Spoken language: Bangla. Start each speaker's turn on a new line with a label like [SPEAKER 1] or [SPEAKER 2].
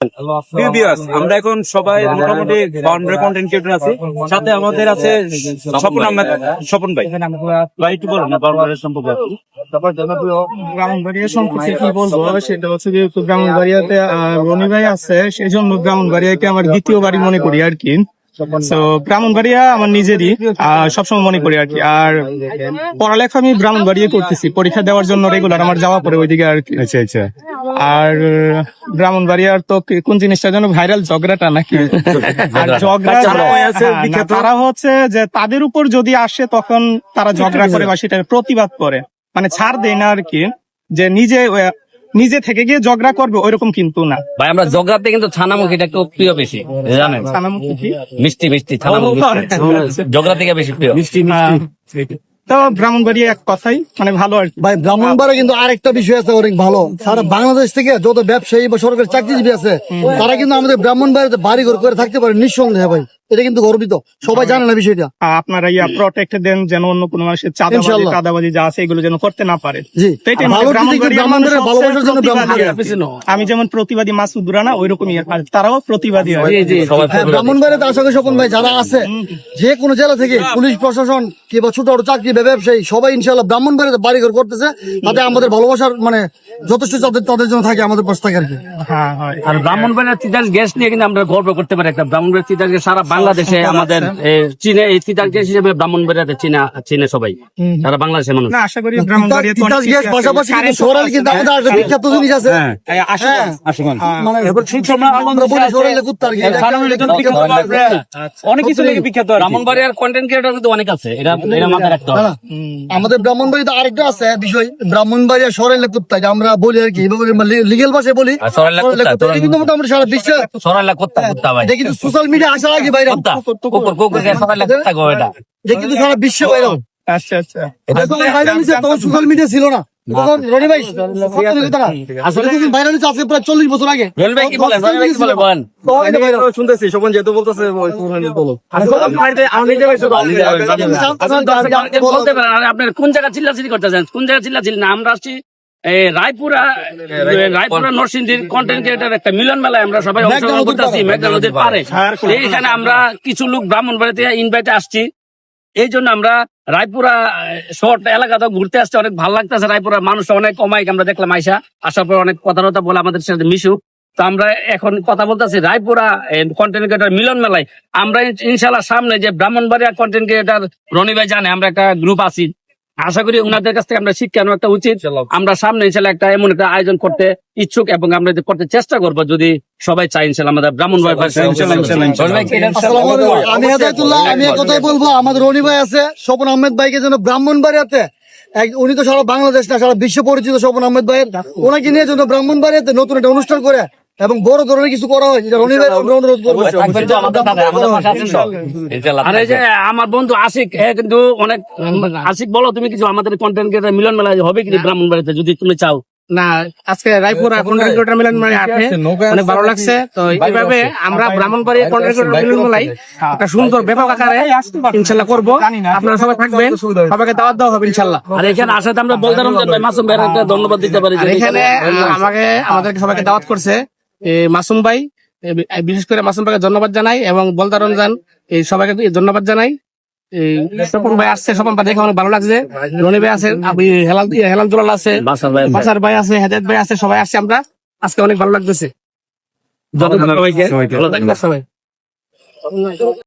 [SPEAKER 1] আমরা এখন সবাই মোটামুটি বাউন্ডারি কন্টেন্ট ক্রিয়েটর আছি, সাথে আমাদের আছে স্বপন আহমেদ। স্বপন ভাই, ভাই একটু বলুন না বাউন্ডারির সম্পর্কে।
[SPEAKER 2] ব্রাহ্মণবাড়িয়া সম্পর্কে কি বলবো, সেটা হচ্ছে যেহেতু ব্রাহ্মণবাড়িয়াতে রনি ভাই আছে, সেই জন্য ব্রাহ্মণবাড়িয়াকে আমার দ্বিতীয় বাড়ি মনে করি আর কি। তো ব্রাহ্মণবাড়িয়া আমার নিজেরই সবসময় মনে করি আর কি। আর পড়ালেখা আমি ব্রাহ্মণবাড়িয়া করতেছি, পরীক্ষা দেওয়ার জন্য রেগুলার আমার যাওয়া পড়ে ওইদিকে আর কি।
[SPEAKER 1] আচ্ছা আচ্ছা।
[SPEAKER 2] আর ব্রাহ্মণবাড়িয়ার তো কোন জিনিসটা যেন ভাইরাল, ঝগড়াটা নাকি? আর ঝগড়া তারা হচ্ছে যে তাদের উপর যদি আসে তখন তারা ঝগড়া করে বা সেটার প্রতিবাদ করে, মানে ছাড় দেয় না আর কি। যে নিজে থেকে গিয়ে ঝগড়া করবে ওইরকম কিন্তু না
[SPEAKER 3] ভাই। আমরা ঝগড়াতে কিন্তু ছানামুখিটা একটু প্রিয় বেশি, জানেন? মিষ্টি মিষ্টি ছানামুখি ঝগড়া থেকে বেশি প্রিয়।
[SPEAKER 2] তো ব্রাহ্মণবাড়িয়া এক কথাই মানে ভালো আর কি।
[SPEAKER 4] ভাই ব্রাহ্মণবাড়িয়া কিন্তু আরেকটা বিষয় আছে অনেক ভালো। সারা বাংলাদেশ থেকে যত ব্যবসায়ী বা সরকারি চাকরিজীবী আছে তারা কিন্তু আমাদের ব্রাহ্মণবাড়িয়াতে বাড়ি ঘর করে থাকতে পারে নিঃসন্দেহে ভাই। এটা কিন্তু গর্বিত, সবাই জানে না বিষয়টা।
[SPEAKER 2] আপনারা প্রোটেক্ট দেন যেন অন্য কোনো মানুষের চাঁদাবাজি যা আছে এগুলো যেন করতে না পারে। আমি যেমন প্রতিবাদী মাসুদ রানা ওইরকমই তারাও প্রতিবাদী হয়।
[SPEAKER 4] ব্রাহ্মণবাড়িয়াতে আশা করি স্বপন ভাই যারা আছে যে কোনো জেলা থেকে পুলিশ প্রশাসন কিংবা ছোট ছোট চাকরি ব্যবসায়ী সবাই ইনশাল্লাহ ব্রাহ্মণবাড়িয়াতে বাড়ি ঘর করতেছে, তাতে আমাদের ভালোবাসার মানে যথেষ্ট তাদের জন্য থাকে, আমাদের পাশে থাকে আর কি।
[SPEAKER 3] আর ব্রাহ্মণবাড়িয়ার তিতাস গ্যাস নিয়ে কিন্তু আমরা গর্ব করতে পারি। একটা ব্রাহ্মণবাড়িয়ার তিতাস গ্যাস সারা বাংলাদেশে আমাদের চীনে এই তিতাস গ্যাস হিসেবে ব্রাহ্মণবাড়িয়াতে চিনে সবাই, সারা বাংলাদেশের মানুষ।
[SPEAKER 2] না আশা করি ব্রাহ্মণবাড়িয়া
[SPEAKER 4] তিতাস গ্যাস পাশাপাশি কিন্তু সরাইল কিন্তু আমাদের একটা বিখ্যাত জিনিস আছে। মানে আমরা বলি সরাইলে কুত্তা আর কি।
[SPEAKER 1] অনেক কিছু লেগে বিখ্যাত।
[SPEAKER 3] ব্রাহ্মণবাড়িয়ার কন্টেন্ট ক্রিয়েটর কিন্তু অনেক আছে, এটা মাথায় রাখতে হবে।
[SPEAKER 4] আমাদের ব্রাহ্মণবাড়িতে আরেকটা আছে বিষয়, ব্রাহ্মণবাড়িয়া সরাইলে কুত্তা, আমরা বলি আর কি লিগেল ভাষায় বলি সরাইলে কুত্তা। এটা কিন্তু মোটামুটি সারা বিশ্বে
[SPEAKER 3] সরাইলে কুত্তা ভাই,
[SPEAKER 4] এটা কিন্তু সোশ্যাল মিডিয়া আসার আগে বাইরে কিন্তু সারা বিশ্বে বাইরে।
[SPEAKER 2] আচ্ছা আচ্ছা,
[SPEAKER 4] তখন সোশ্যাল মিডিয়া ছিল না। রনি ভাই আসলে ভাইরাল হচ্ছে আজকে প্রায় 40 বছর আগে।
[SPEAKER 1] শুনতেছি স্বপন যেহেতু বলতেছে
[SPEAKER 3] আপনার কোন জায়গা চিল্লাচিল্লি করতেছেন, কোন জায়গা চিল্লাচিল্লি না? আমরা আসছি রায়পুরা নরসিংদীর কন্টেন্ট ক্রিয়েটর একটা মিলন মেলায় আমরা সবাই অংশগ্রহণ করতেছি মেঘনা নদীর পারে। এইখানে আমরা কিছু লোক ব্রাহ্মণবাড়িতে ইনভাইটে আসছি, এই জন্য আমরা রায়পুরা শহর এলাকাতে ঘুরতে আসছে। অনেক ভালো লাগতেছে, রায়পুরা মানুষ অনেক কমাই আমরা দেখলাম আসার পর অনেক কথা বলে আমাদের সাথে মিশুক। তো আমরা এখন কথা বলতেছি রায়পুরা কন্টেন্ট ক্রিয়েটর মিলন মেলায়। আমরা ইনশাল্লাহ সামনে যে ব্রাহ্মণবাড়িয়া কন্টেন্ট ক্রিয়েটর রনি ভাই জানে আমরা একটা গ্রুপ আছি, আশা করি ওনাদের কাছ থেকে আমরা শিক্ষা নেওয়া একটা উচিত। আমরা সামনে ইনশাল্লাহ একটা এমন একটা আয়োজন করতে ইচ্ছুক এবং আমরা করতে চেষ্টা করবো যদি সবাই চাই ইনশাল্লাহ আমাদের ব্রাহ্মণবাড়িয়া।
[SPEAKER 4] আমি হেদায়েতুল্লাহ, আমি কথাই বলবো, আমাদের রনি ভাই আছে, স্বপন আহমেদ ভাইকে যেন ব্রাহ্মণবাড়িয়াতে, উনি তো সারা বাংলাদেশ না সারা বিশ্ব পরিচিত স্বপন আহমেদ ভাইয়ের, ওনাকে নিয়ে যেন ব্রাহ্মণবাড়িয়াতে নতুন একটা অনুষ্ঠান করে এবং বড় ধরনের কিছু করা হয়, এটা রনি ভাই অনুরোধ করবো।
[SPEAKER 3] আর এই যে আমার বন্ধু আশিক, কিন্তু অনেক আশিক বলো তুমি কিছু আমাদের কন্টেন্ট ক্রিয়েটর মিলন মেলা হবে কি ব্রাহ্মণবাড়িতে যদি তুমি চাও?
[SPEAKER 2] না, আজকে রায়পুরা কন্টেন্ট ক্রিয়েটর মিলন মেলায় আসে অনেক ভালো লাগছে। তো এইভাবে আমরা ব্রাহ্মণবাড়িয়া কন্টেন্ট ক্রিয়েটর মিলন মেলায় একটা সুন্দর ব্যাপক আকারে ইনশাআল্লাহ করবো। আপনারা সবাই থাকবেন, সবাইকে দাওয়াত দেওয়া হবে ইনশাআল্লাহ।
[SPEAKER 3] আর এখানে আসাতে আমরা বলতে মাসুম ভাইয়ের একটা ধন্যবাদ দিতে পারি।
[SPEAKER 2] এখানে আমাদেরকে সবাইকে দাওয়াত করছে মাসুম ভাই, বিশেষ করে মাসুম ভাইকে ধন্যবাদ জানাই এবং বলদার রমজান এই সবাইকে ধন্যবাদ জানাই। স্বপন ভাই আসছে, স্বপন ভাই দেখে অনেক ভালো লাগছে। রনি ভাই আছে, হেলাল দুলাল আছে, বাসার ভাই আছে, হেদায়েত ভাই আছে, সবাই আসছে। আমরা আজকে অনেক ভালো লাগতেছে।
[SPEAKER 3] সবাইকে ভালো থাকবেন সবাই।